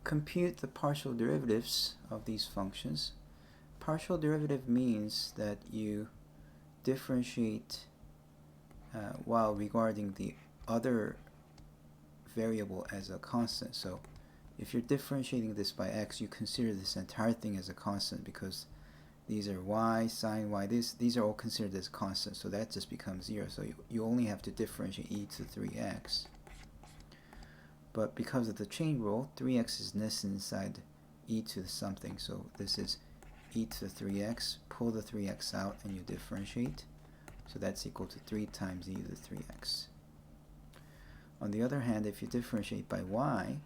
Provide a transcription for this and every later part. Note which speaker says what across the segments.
Speaker 1: compute the partial derivatives of these functions. Partial derivative means that you differentiate while regarding the other variable as a constant. So if you're differentiating this by x, you consider this entire thing as a constant because these are y, sine y, these are all considered as constants, so that just becomes 0. So you only have to differentiate e to 3x. But because of the chain rule, 3x is nested inside e to something, so this is e to 3x, pull the 3x out and you differentiate, so that's equal to 3 times e to 3x. On the other hand, if you differentiate by y,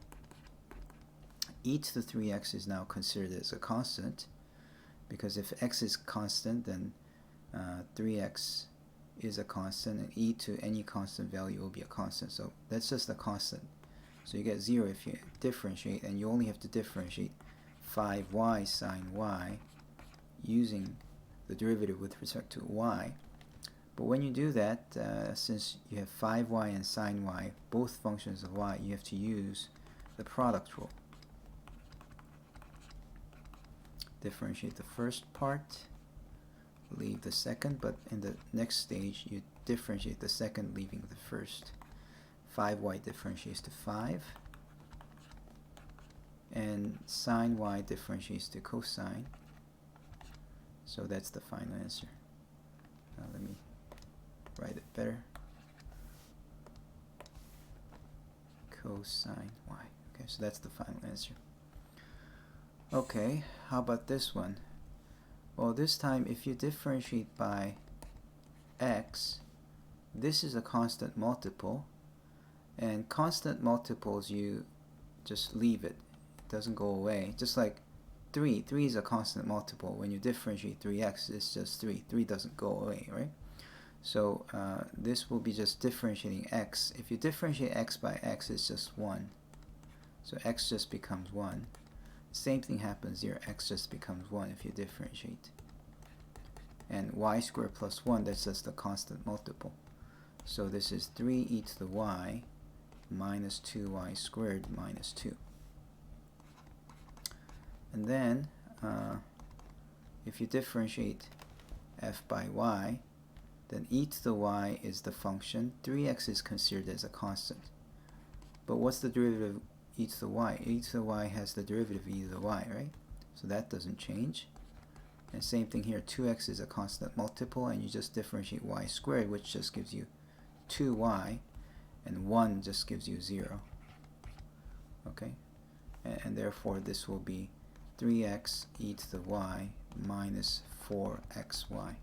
Speaker 1: e to the 3x is now considered as a constant, because if x is constant, then 3x is a constant, and e to any constant value will be a constant. So that's just a constant. So you get 0 if you differentiate, and you only have to differentiate 5y sine y using the derivative with respect to y. But when you do that, since you have 5y and sine y, both functions of y, you have to use the product rule. Differentiate the first part, leave the second, but in the next stage you differentiate the second, leaving the first. 5y differentiates to 5, and sine y differentiates to cosine. So that's the final answer. Now let me write it better. Cosine y. Okay, so that's the final answer. Okay, how about this one? Well, this time if you differentiate by x, this is a constant multiple, and constant multiples you just leave it. It doesn't go away. Just like 3 is a constant multiple. When you differentiate 3x, it's just 3. 3 doesn't go away, right? So this will be just differentiating x. If you differentiate x by x, it's just 1. So x just becomes 1. Same thing happens here. X just becomes 1 if you differentiate. And y squared plus 1, that's just a constant multiple. So this is 3e to the y minus 2y squared minus 2. And then if you differentiate f by y, then e to the y is the function. 3x is considered as a constant. But what's the derivative of e to the y? E to the y has the derivative of e to the y, right? So that doesn't change. And same thing here, 2x is a constant multiple, and you just differentiate y squared, which just gives you 2y, and 1 just gives you 0. Okay? And therefore this will be 3x e to the y minus 4xy.